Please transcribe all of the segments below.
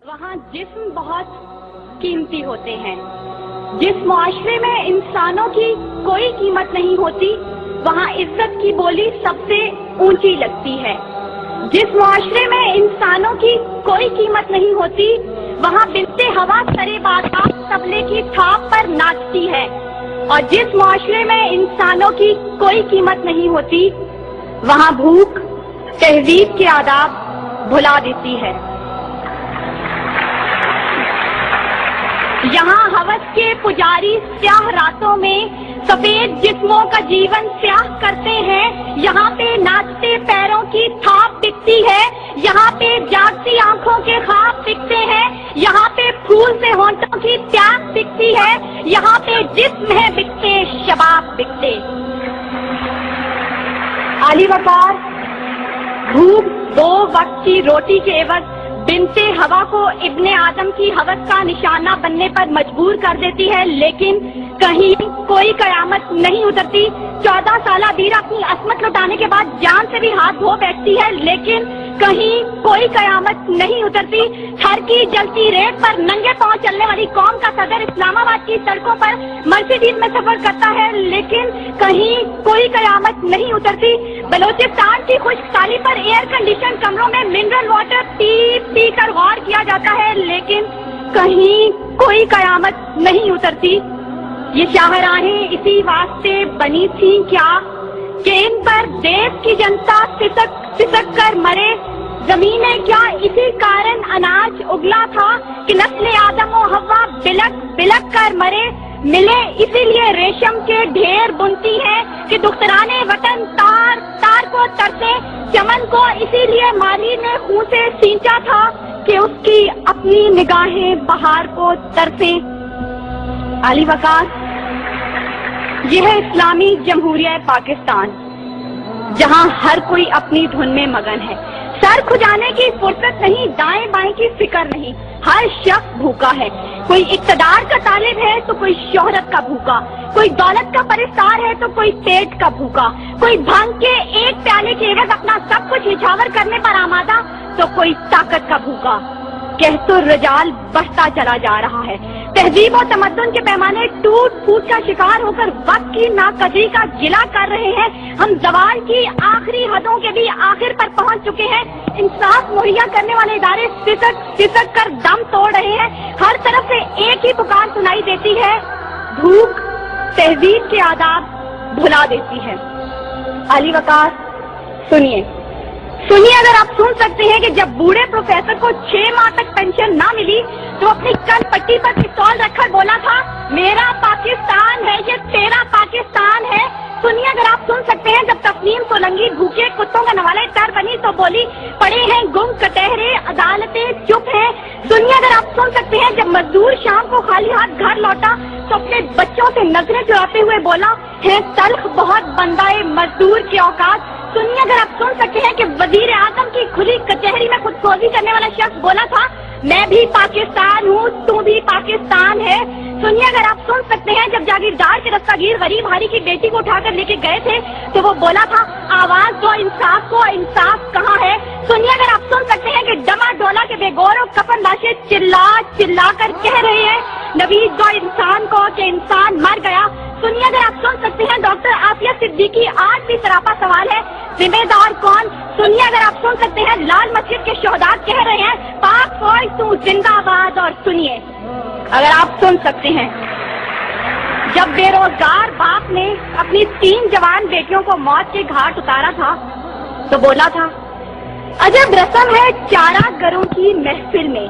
वहाँ जिस्म बहुत कीमती होते हैं। जिस मुआशरे में इंसानों की कोई कीमत नहीं होती, वहाँ इज्जत की बोली सबसे ऊंची लगती है। जिस मुआशरे में इंसानों की कोई कीमत नहीं होती, वहाँ बिनते हवा सरे बादशाह तबले की थाप पर नाचती है। और जिस मुआशरे में इंसानों की कोई कीमत नहीं होती, वहाँ भूख तहजीब के आदाब भुला देती है। यहाँ हवस के पुजारी स्याह रातों में सफेद जिस्मों का जीवन स्याह करते हैं। यहाँ पे नाचते पैरों की थाप बिकती है, यहाँ पे जागती आंखों के ख्वाब बिकते हैं, यहाँ पे फूल से होंठों की प्यास बिकती है, यहाँ पे जिस्म है बिकते शबाब बिकते। आली वकार भूख 2 वक्त की रोटी के एवज बिनते हवा को इब्ने आदम की हवस का निशाना बनने पर मजबूर कर देती है, लेकिन कहीं कोई कयामत नहीं उतरती। 14 साल बीरा अपनी असमत लौटाने के बाद जान से भी हाथ धो बैठती है, लेकिन कहीं कोई कयामत नहीं उतरती। हर की जलती रेत पर नंगे पांव चलने वाली कौम का सदर इस्लामाबाद की सड़कों पर मर्सिडीज में सफर करता है, लेकिन कहीं कोई कयामत नहीं उतरती। बलोचिस्तान की खुश्क साली पर एयर कंडीशन कमरों में मिनरल वाटर पी कर गौर किया जाता है, लेकिन कहीं कोई कयामत नहीं उतरती। ये शाहराहें इसी वास्ते बनी थी क्या कि इन पर देश की जनता सिसक कर मरे। जमीनें क्या इसी कारण अनाज उगला था कि नस्ल आदम और हव्वा बिलक कर मरे। मिले इसीलिए रेशम के ढेर बुनती हैं कि दुख्तराने वतन तार को तरसे। चमन को इसीलिए माली ने खून से सींचा था कि उसकी अपनी निगाहें बहार को तरसे। आली वकार, यह है इस्लामी जमहूरिया पाकिस्तान, जहां हर कोई अपनी धुन में मगन है। सर खुजाने की फुर्सत नहीं, दाएं बाएं की फिक्र नहीं। हर शख्स भूखा है। कोई इक्तदार का तालिब है तो कोई शोहरत का भूखा, कोई दौलत का परिस्तार है तो कोई पेट का भूखा, कोई भांग के एक प्याले के एवज अपना सब कुछ निछावर करने पर आमादा तो कोई ताकत का भूखा। कह तो रजाल बढ़ता चला जा रहा है। तहजीब और तमद्दुन के पैमाने टूट फूट का शिकार होकर वक्त की नाकदरी का गिला कर रहे हैं। हम जवाल की आखिरी हदों के भी आखिर पर पहुंच चुके हैं। इंसाफ मुहैया करने वाले इदारे सिसक कर दम तोड़ रहे हैं। हर तरफ से एक ही पुकार सुनाई देती है, भूख तहजीब के आदाब भुला देती है। अली वकार, सुनिए, अगर आप सुन सकते हैं कि जब बूढ़े प्रोफेसर को 6 माह तक पेंशन ना मिली तो अपनी कल पट्टी पर पिस्तौल रखकर बोला था, मेरा पाकिस्तान है ये तेरा पाकिस्तान है। सुनिए, अगर आप सुन सकते हैं जब तस्लीम सोलंकी भूखे कुत्तों का नवाले तर बनी तो बोली, पड़े हैं गुम कटहरे अदालतें चुप हैं। सुनिए, अगर आप सुन सकते हैं जब मजदूर शाम को खाली हाथ घर लौटा तो अपने बच्चों से नजरें चुराते हुए बोला, है तल्ख बहुत बंदाए मजदूर की औकात। सुनिए, अगर आप सुन सकते हैं कि वजीर आजम की खुली कचहरी में खुदकुशी करने वाला शख्स बोला था, मैं भी पाकिस्तान हूँ, तू भी पाकिस्तान है। सुनिए, अगर आप सुन सकते हैं जब जागीरदार के दस्तगीर गरीब हारी की बेटी को उठाकर लेके गए थे तो वो बोला था, आवाज दो इंसाफ को, इंसाफ कहाँ है। सुनिए, अगर आप सुन सकते हैं कि डमा डोला के बेगौर और कफन लाशें चिल्ला कर कह रहे हैं, नवीद दो इंसान को कि इंसान मर गया। सुनिए, अगर आप सुन सकते हैं डॉक्टर आसिया सिद्दीकी आज भी सरापा सवाल है, जिम्मेदार कौन। सुनिए, अगर आप सुन सकते हैं लाल मस्जिद के शोहदा कह रहे हैं, पाक फौज तू जिंदाबाद। और सुनिए, अगर आप सुन सकते हैं जब बेरोजगार बाप ने अपनी 3 जवान बेटियों को मौत के घाट उतारा था तो बोला था, अजब रस्म है चारा गरों की महफिल में,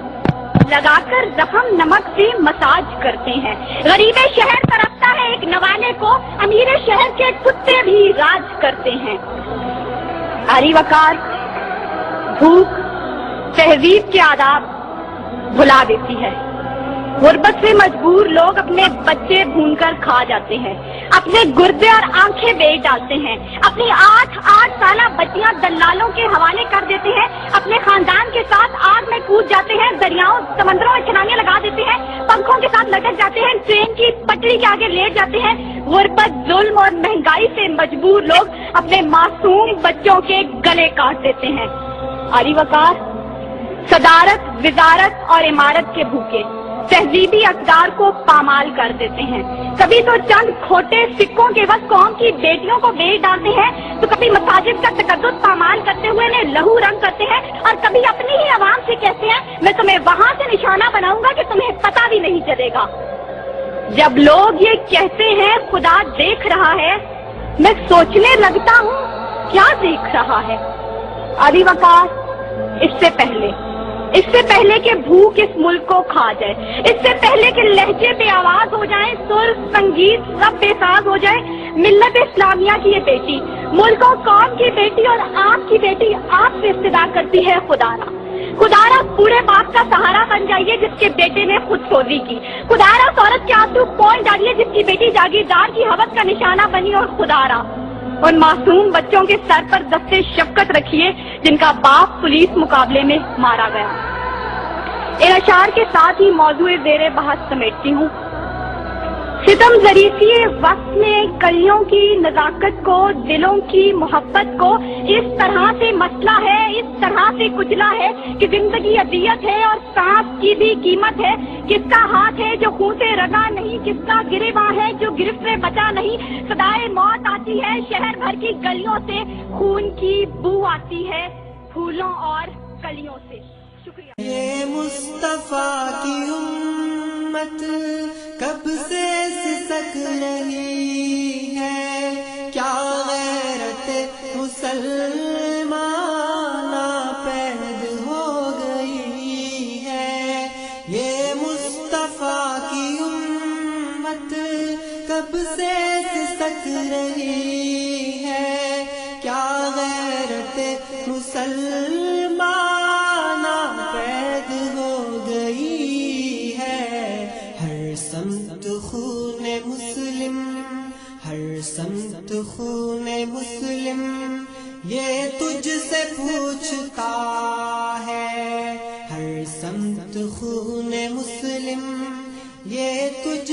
लगाकर जख्म नमक से मसाज करते हैं। गरीबे शहर तरफता है एक नवाले को, अमीरे शहर के कुत्ते भी राज करते हैं। आली वकार, भूख तहजीब के आदाब भुला देती है। गुर्बत से मजबूर लोग अपने बच्चे भूनकर खा जाते हैं, अपने गुर्दे और आंखें बेच डालते हैं, अपनी 8 साल बच्चियां दलालों के हवाले कर देते हैं, अपने खानदान के साथ आग में कूद जाते हैं, दरियाओं समंदरों में छलांगे लगा देते हैं, पंखों के साथ लटक जाते हैं, ट्रेन की पटरी के आगे लेट जाते हैं। गुर्बत, जुल्म और महंगाई से मजबूर लोग अपने मासूम बच्चों के गले काट देते हैं। आली वकार, صدارت، وزارت اور عمارت کے بھوکے تہذیبی اقدار کو پامال کر دیتے ہیں. کبھی تو چند کھوٹے سکوں کے بس قوم کی بیٹیوں کو بیچ ڈالتے ہیں، تو کبھی مساجد کا تقدس پامال کرتے ہوئے انہیں لہو رنگ کرتے ہیں، اور کبھی اپنی ہی عوام سے کہتے ہیں میں تمہیں وہاں سے نشانہ بناؤں گا کہ تمہیں پتہ بھی نہیں چلے گا. جب لوگ یہ کہتے ہیں خدا دیکھ رہا ہے، میں سوچنے لگتا ہوں کیا دیکھ رہا ہے. ابھی وقار اس سے پہلے کہ بھوک اس ملک کو کھا جائے، اس سے پہلے کہ لہجے بے آواز ہو جائیں، سر سنگیت سب بے ساز ہو جائے، ملت اسلامیہ کی یہ بیٹی، ملک و قوم کی بیٹی اور آپ کی بیٹی آپ سے استدعا کرتی ہے خدارا بوڑھے باپ کا سہارا بن جائیے جس کے بیٹے نے خود سوزی کی. خدارا عورت کے آنسو پون ڈالیے جس کی بیٹی جاگیردار کی حوث کا نشانہ بنی. اور خدارا ان معصوم بچوں کے سر پر دستے شفقت رکھیے جن کا باپ پولیس مقابلے میں مارا گیا. ان اشعار کے ساتھ ہی موضوع زیر بحث سمیٹتی ہوں. ستم ظریفی وقت میں کلیوں کی نزاکت کو، دلوں کی محبت کو اس طرح سے مسئلہ ہے، اس طرح سے کچلا ہے کہ زندگی اذیت ہے اور سانس کی بھی قیمت ہے. کس کا ہاتھ ہے جو خون سے رگا نہیں، کس کا گریباں ہے جو گرفت سے بچا نہیں. صدائے موت آتی ہے شہر بھر کی گلیوں سے، خون کی بو آتی ہے پھولوں اور کلیوں سے. شکریہ. یہ مصطفیٰ کی امت کب سے سسک رہی ہے، کیا غیرت مسلمان پید ہو گئی ہے. یہ مصطفیٰ کی امت کب سے سسک رہی ہے، کیا غیرت مسلمان پید ہو گئی ہے. ہر سمت خون مسلم، ہر سمت خون مسلم یہ تجھ سے پوچھتا ہے. ہر سمت خون مسلم یہ تجھ